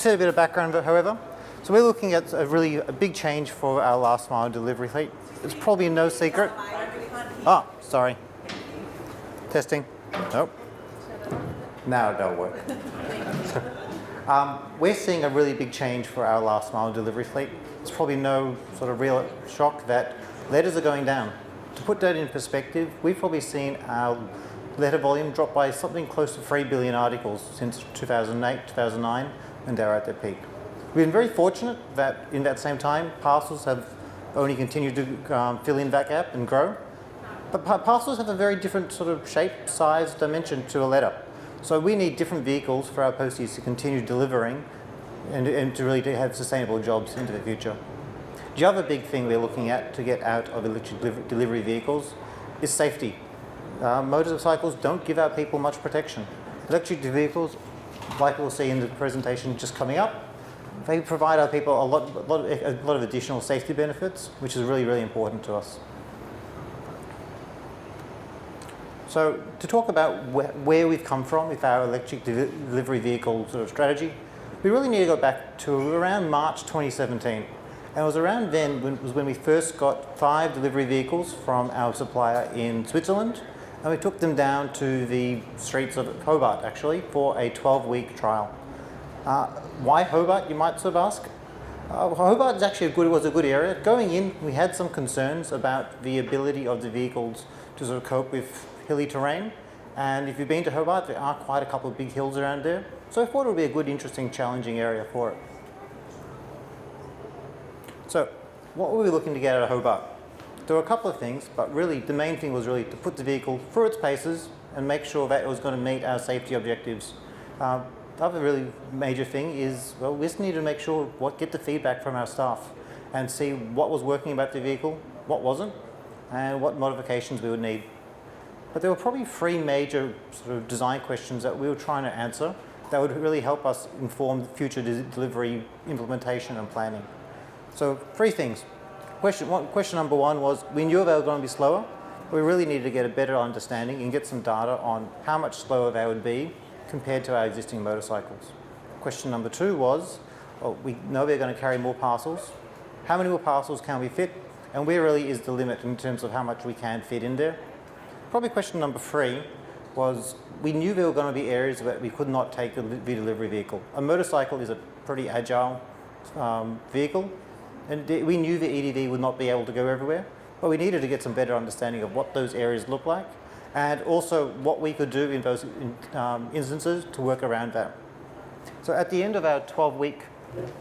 set a bit of background, however. So we're looking at a big change for our last mile delivery fleet. It's probably no secret. Oh, sorry. Testing. Nope. Now it'll work. We're seeing a really big change for our last mile delivery fleet. It's probably no sort of real shock that letters are going down. To put that in perspective, we've probably seen our letter volume drop by something close to 3 billion articles since 2008, 2009, when they were at their peak. We've been very fortunate that in that same time, parcels have only continued to fill in that gap and grow. But parcels have a very different sort of shape, size, dimension to a letter. So we need different vehicles for our posties to continue delivering and to really have sustainable jobs into the future. The other big thing we're looking at to get out of electric delivery vehicles is safety. Motorcycles don't give our people much protection. Electric vehicles, like we'll see in the presentation just coming up, they provide our people a lot of additional safety benefits, which is really, really important to us. So to talk about where we've come from with our electric delivery vehicle sort of strategy, we really need to go back to around March 2017. And it was around then when we first got 5 delivery vehicles from our supplier in Switzerland, and we took them down to the streets of Hobart, actually, for a 12-week trial. Why Hobart, you might sort of ask? Hobart is actually was a good area. Going in, we had some concerns about the ability of the vehicles to sort of cope with hilly terrain. And if you've been to Hobart, there are quite a couple of big hills around there. So I thought it would be a good, interesting, challenging area for it. So what were we looking to get out of Hobart? There were a couple of things, but really the main thing was really to put the vehicle through its paces and make sure that it was going to meet our safety objectives. The other really major thing is, well, we just need to make sure, get the feedback from our staff and see what was working about the vehicle, what wasn't, and what modifications we would need. But there were probably 3 major sort of design questions that we were trying to answer that would really help us inform future delivery implementation and planning. So 3 things. Question number 1 was, we knew they were going to be slower, but we really needed to get a better understanding and get some data on how much slower they would be compared to our existing motorcycles. Question number 2 was, well, we know they're going to carry more parcels. How many more parcels can we fit? And where really is the limit in terms of how much we can fit in there? Probably question number 3 was, we knew there were going to be areas where we could not take the delivery vehicle. A motorcycle is a pretty agile vehicle, and we knew the EDV would not be able to go everywhere, but we needed to get some better understanding of what those areas look like, and also what we could do in those instances to work around that. So at the end of our 12-week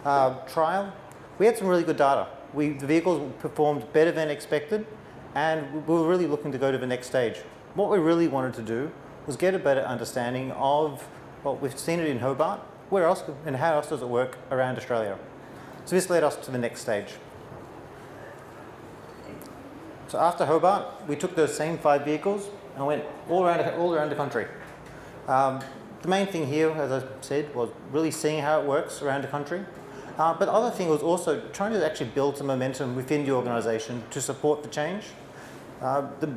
trial, we had some really good data. The vehicles performed better than expected, and we were really looking to go to the next stage. What we really wanted to do was get a better understanding of, well, we've seen it in Hobart, where else and how else does it work around Australia? So this led us to the next stage. So after Hobart, we took those same 5 vehicles and went all around the country. The main thing here, as I said, was really seeing how it works around the country. But the other thing was also trying to actually build some momentum within the organisation to support the change. The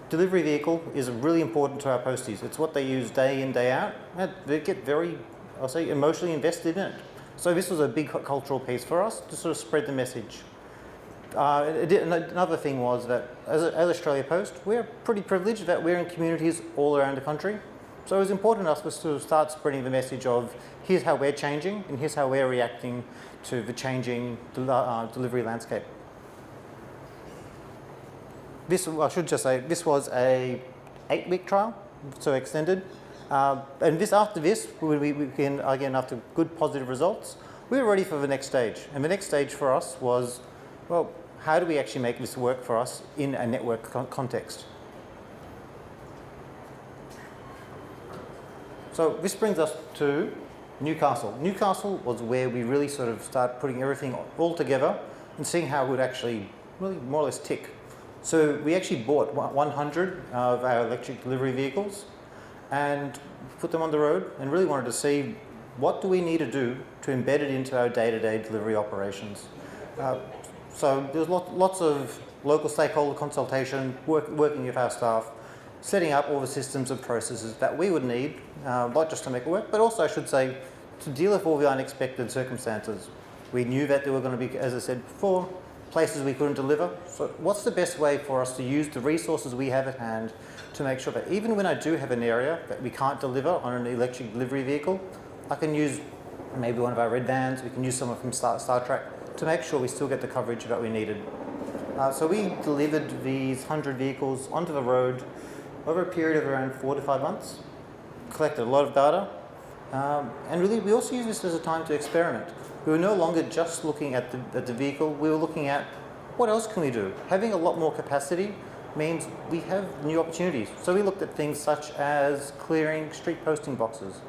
delivery vehicle is really important to our posties. It's what they use day in, day out. And they get very, I'll say, emotionally invested in it. So this was a big cultural piece for us to sort of spread the message. Another thing was that as Australia Post, we're pretty privileged that we're in communities all around the country. So it was important to us to start spreading the message of, here's how we're changing and here's how we're reacting to the changing delivery landscape. I should just say, this was a 8-week trial, so extended. And after this, after good positive results, we were ready for the next stage. And the next stage for us was, well, how do we actually make this work for us in a network context? So this brings us to Newcastle. Newcastle was where we really sort of started putting everything all together and seeing how it would actually really more or less tick. So we actually bought 100 of our electric delivery vehicles and put them on the road and really wanted to see what do we need to do to embed it into our day-to-day delivery operations. So there's lots of local stakeholder consultation, working with our staff, setting up all the systems and processes that we would need, not just to make it work, but also I should say to deal with all the unexpected circumstances. We knew that there were going to be, as I said before, places we couldn't deliver. So what's the best way for us to use the resources we have at hand to make sure that even when I do have an area that we can't deliver on an electric delivery vehicle, I can use maybe one of our red vans, we can use someone from Star Trek to make sure we still get the coverage that we needed. So we delivered these 100 vehicles onto the road over a period of around 4 to 5 months, collected a lot of data, and really we also used this as a time to experiment. We were no longer just looking at the vehicle, we were looking at what else can we do? Having a lot more capacity means we have new opportunities. So we looked at things such as clearing street posting boxes.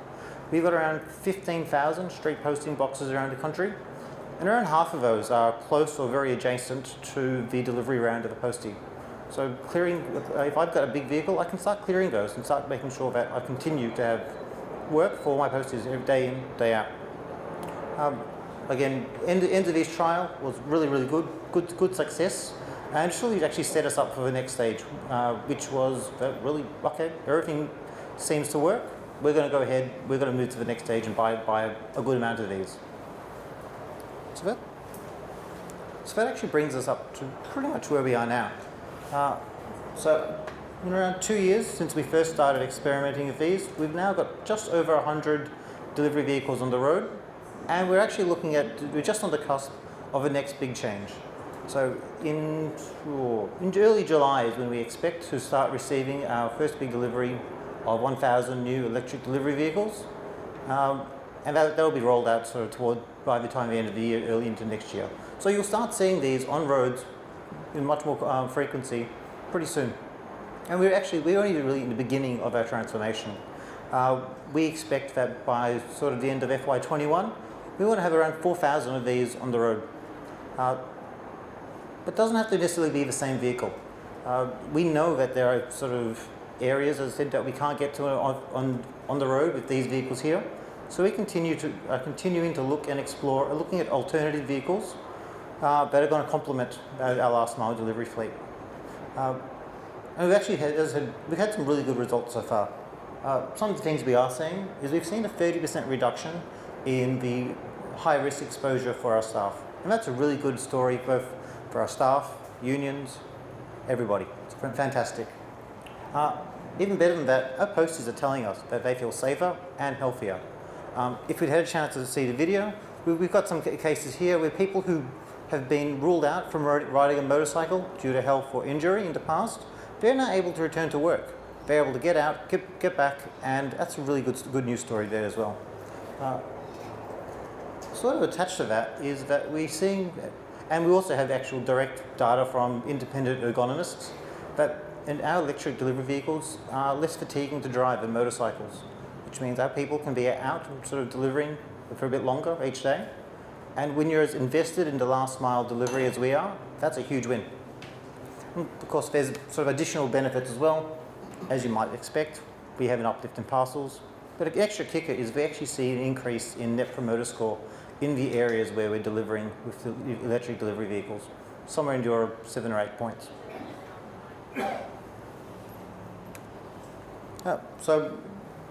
We've got around 15,000 street posting boxes around the country, and around half of those are close or very adjacent to the delivery round of the postie. So clearing, if I've got a big vehicle, I can start clearing those and start making sure that I continue to have work for my posties every day in, day out. Again, end of this trial was really good success, and it's really actually set us up for the next stage, which was really, okay, everything seems to work. We're going to go ahead, we're going to move to the next stage and buy a good amount of these. So that actually brings us up to pretty much where we are now. So in around 2 years since we first started experimenting with these, we've now got just over 100 delivery vehicles on the road, and we're actually we're just on the cusp of a next big change. So in early July is when we expect to start receiving our first big delivery of 1,000 new electric delivery vehicles, and that will be rolled out sort of by the time the end of the year, early into next year. So you'll start seeing these on roads in much more frequency pretty soon. And we're only really in the beginning of our transformation. We expect that by sort of the end of FY21, we want to have around 4,000 of these on the road. But it doesn't have to necessarily be the same vehicle. We know that there are sort of areas, as I said, that we can't get to on the road with these vehicles here. So we continuing to look and explore, looking at alternative vehicles that are going to complement our last mile delivery fleet. And we've actually we've had some really good results so far. Some of the things we are seeing is we've seen a 30% reduction in the high risk exposure for our staff. And that's a really good story both for our staff, unions, everybody. It's fantastic. Even better than that, our posties are telling us that they feel safer and healthier. If we'd had a chance to see the video, we've got some cases here where people who have been ruled out from riding a motorcycle due to health or injury in the past, they're now able to return to work. They're able to get out, get back, and that's a really good news story there as well. Sort of attached to that is that we're seeing, and we also have actual direct data from independent ergonomists, that our electric delivery vehicles are less fatiguing to drive than motorcycles, which means our people can be out and sort of delivering for a bit longer each day. And when you're as invested in the last mile delivery as we are, that's a huge win. And of course, there's sort of additional benefits as well. As you might expect, we have an uplift in parcels. But the extra kicker is we actually see an increase in Net Promoter Score in the areas where we're delivering with the electric delivery vehicles, somewhere in your 7 or 8 points. So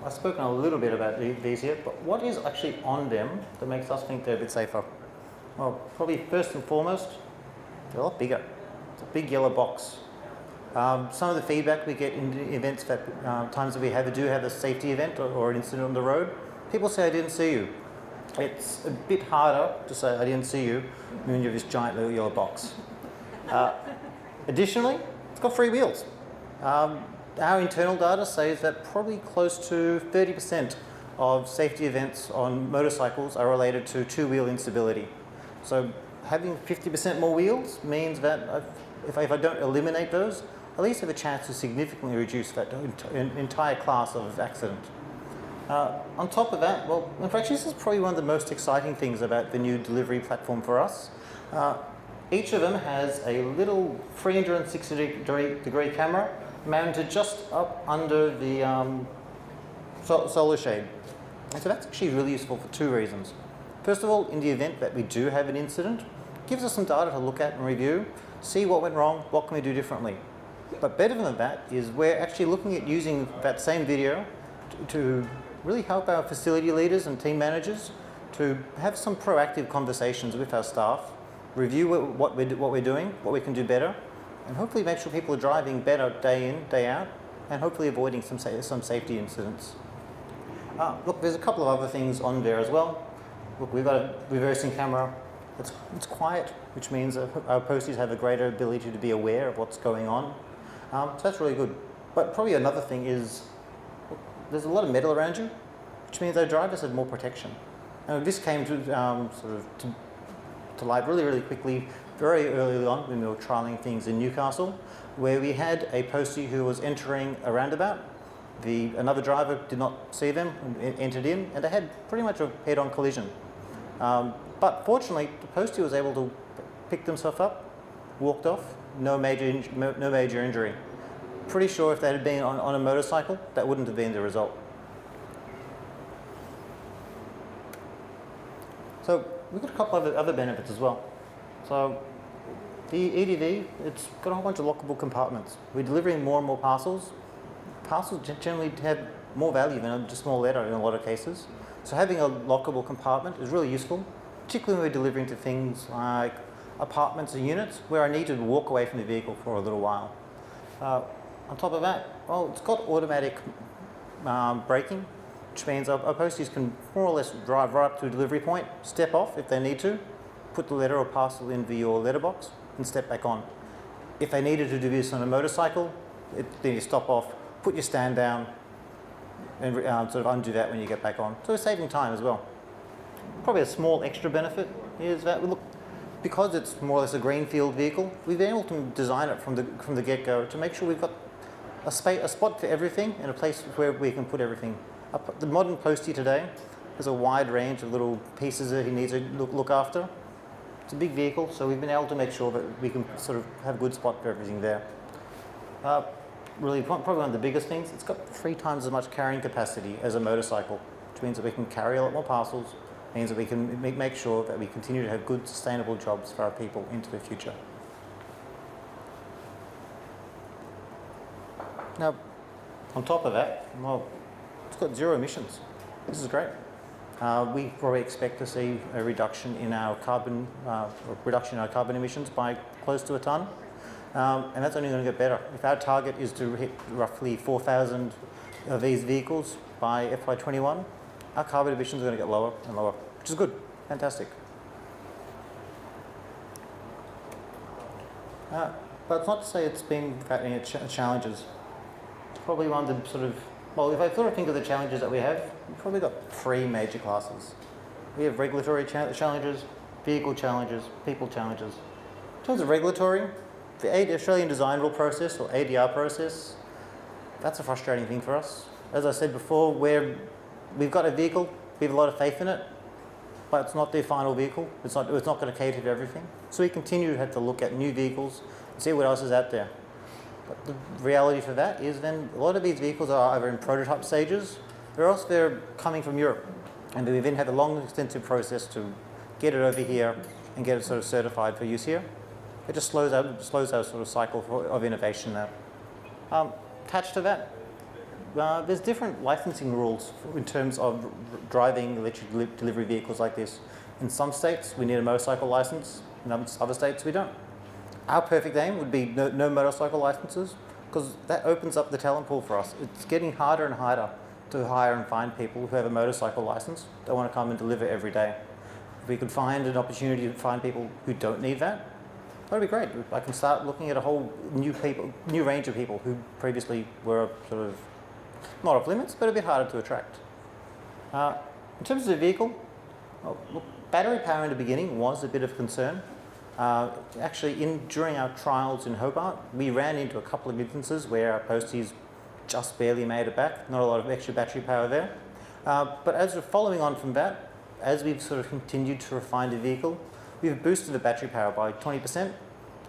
I've spoken a little bit about these here, but what is actually on them that makes us think they're a bit safer? Well, probably first and foremost, they're a lot bigger. It's a big yellow box. Some of the feedback we get in the events that times that we do have a safety event or an incident on the road, people say, I didn't see you. It's a bit harder to say, I didn't see you, when you're this giant little yellow box. Additionally, it's got 3 wheels. Our internal data says that probably close to 30% of safety events on motorcycles are related to 2-wheel instability. So having 50% more wheels means that if I don't eliminate those, at least have a chance to significantly reduce that entire class of accident. On top of that, well, in fact, this is probably one of the most exciting things about the new delivery platform for us. Each of them has a little 360-degree camera mounted just up under the solar shade. And so that's actually really useful for 2 reasons. First of all, in the event that we do have an incident, it gives us some data to look at and review, see what went wrong, what can we do differently. But better than that is we're actually looking at using that same video to really help our facility leaders and team managers to have some proactive conversations with our staff, review what we're doing, what we can do better, and hopefully make sure people are driving better day in, day out, and hopefully avoiding some safety incidents. Look, there's a couple of other things on there as well. Look, we've got a reversing camera. It's quiet, which means our posties have a greater ability to be aware of what's going on. So that's really good. But probably another thing is, look, there's a lot of metal around you, which means our drivers have more protection. And this came to light really, really quickly, very early on when we were trialling things in Newcastle, where we had a postie who was entering a roundabout. Another driver did not see them and entered in, and they had pretty much a head-on collision. But fortunately, the postie was able to pick themselves up, walked off, no major injury. Pretty sure if they had been on a motorcycle, that wouldn't have been the result. So we've got a couple of other benefits as well. So the EDV, it's got a whole bunch of lockable compartments. We're delivering more and more parcels. Parcels generally have more value than just a small letter in a lot of cases. So having a lockable compartment is really useful, particularly when we're delivering to things like apartments or units where I need to walk away from the vehicle for a little while. On top of that, well, it's got automatic braking, which means our posties can more or less drive right up to a delivery point, step off if they need to, put the letter or parcel into your letterbox, and step back on. If they needed to do this on a motorcycle, then you stop off, put your stand down, and sort of undo that when you get back on. So we're saving time as well. Probably a small extra benefit is that, look, because it's more or less a greenfield vehicle, we've been able to design it from the get-go to make sure we've got a spot for everything and a place where we can put everything. The modern postie today has a wide range of little pieces that he needs to look after. It's a big vehicle, so we've been able to make sure that we can sort of have a good spot for everything there. Really, probably one of the biggest things, it's got 3 times as much carrying capacity as a motorcycle, which means that we can carry a lot more parcels, means that we can make sure that we continue to have good, sustainable jobs for our people into the future. Now, on top of that, well, it's got 0 emissions. This is great. We probably expect to see a reduction in our carbon emissions by close to a tonne, and that's only going to get better. If our target is to hit roughly 4,000 of these vehicles by FY21, our carbon emissions are going to get lower and lower, which is good, fantastic. But it's not to say it's been without any challenges. Probably one of the sort of, well, if I sort of think of the challenges that we have, we've probably got 3 major classes. We have regulatory challenges, vehicle challenges, people challenges. In terms of regulatory, the Australian Design Rule process, or ADR process, that's a frustrating thing for us. As I said before, we've got a vehicle, we have a lot of faith in it, but it's not their final vehicle. It's not going to cater to everything. So we continue to have to look at new vehicles and see what else is out there. But the reality for that is then a lot of these vehicles are either in prototype stages, or else they're coming from Europe. And we then have a long, extensive process to get it over here and get it sort of certified for use here. It just slows our sort of cycle of innovation there. Attached to that, there's different licensing rules in terms of driving electric delivery vehicles like this. In some states, we need a motorcycle license. In other states, we don't. Our perfect aim would be no motorcycle licenses, because that opens up the talent pool for us. It's getting harder and harder to hire and find people who have a motorcycle license that want to come and deliver every day. If we could find an opportunity to find people who don't need that, that'd be great. I can start looking at a whole new range of people who previously were sort of not off limits, but a bit harder to attract. In terms of the vehicle, well, look, battery power in the beginning was a bit of concern. Actually, during our trials in Hobart, we ran into a couple of instances where our posties just barely made it back, not a lot of extra battery power there. But as we're following on from that, as we've sort of continued to refine the vehicle, we've boosted the battery power by 20%,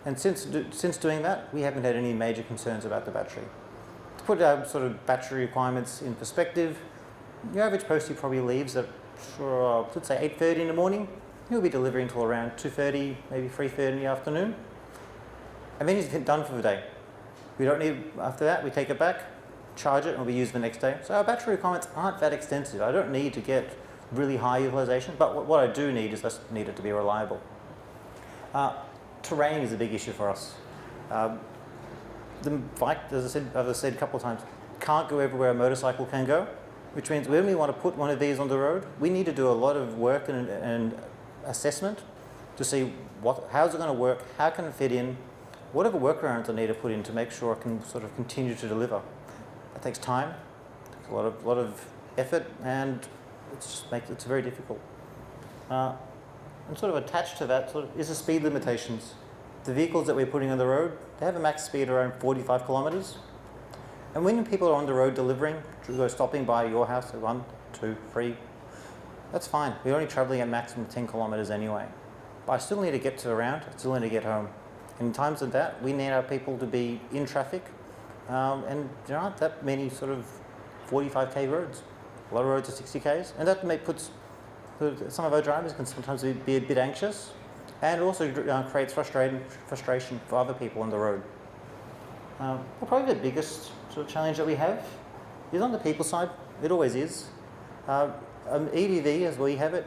and since doing that, we haven't had any major concerns about the battery. To put our sort of battery requirements in perspective, the average postie probably leaves at, let's say 8:30 in the morning. He'll be delivering until around 2:30, maybe 3:30 in the afternoon, and then he's done for the day. We don't need, after that, we take it back, charge it and it'll be used the next day. So our battery requirements aren't that extensive. I don't need to get really high utilization, but what I do need is I need it to be reliable. Terrain is a big issue for us. The bike, as I said a couple of times, can't go everywhere a motorcycle can go, which means when we want to put one of these on the road, we need to do a lot of work and assessment to see how's it going to work, how can it fit in, whatever workarounds I need to put in to make sure I can sort of continue to deliver. That takes time, takes a lot of effort, and it's very difficult. And sort of attached to that is the speed limitations. The vehicles that we're putting on the road, they have a max speed around 45 kilometres. And when people are on the road delivering, stopping by your house at 1, 2, 3, that's fine. We're only travelling at maximum 10 kilometres anyway. But I still need to get around, I still need to get home. And in times of that, we need our people to be in traffic, and there aren't that many sort of 45k roads. A lot of roads are 60k's, and that puts some of our drivers can sometimes be a bit anxious, and it also creates frustration for other people on the road. Probably the biggest sort of challenge that we have is on the people side. It always is. An EDV, as we have it,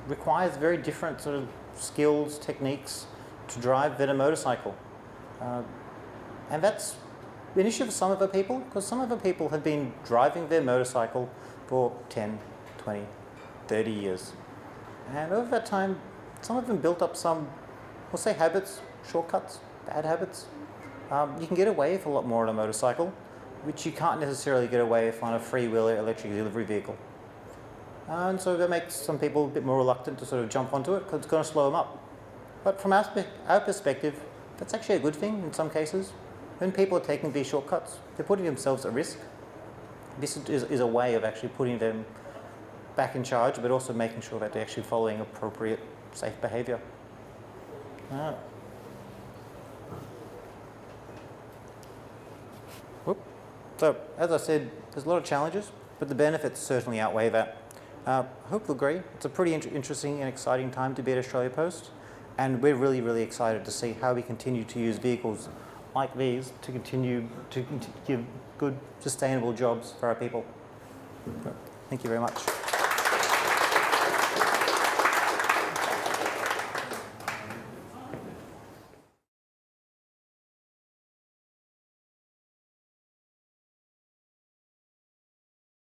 requires very different sort of skills, techniques to drive than a motorcycle. And that's an issue for some of our people, because some of our people have been driving their motorcycle for 10, 20, 30 years. And over that time, some of them built up some, we'll say habits, shortcuts, bad habits. You can get away with a lot more on a motorcycle, which you can't necessarily get away with on a freewheeler electric delivery vehicle. And so that makes some people a bit more reluctant to sort of jump onto it because it's going to slow them up. But from our perspective, that's actually a good thing in some cases. When people are taking these shortcuts, they're putting themselves at risk. This is a way of actually putting them back in charge, but also making sure that they're actually following appropriate, safe behaviour. So, as I said, there's a lot of challenges, but the benefits certainly outweigh that. I hope you'll agree. It's a pretty interesting and exciting time to be at Australia Post, and we're really, really excited to see how we continue to use vehicles like these to continue to give good, sustainable jobs for our people. Thank you very much.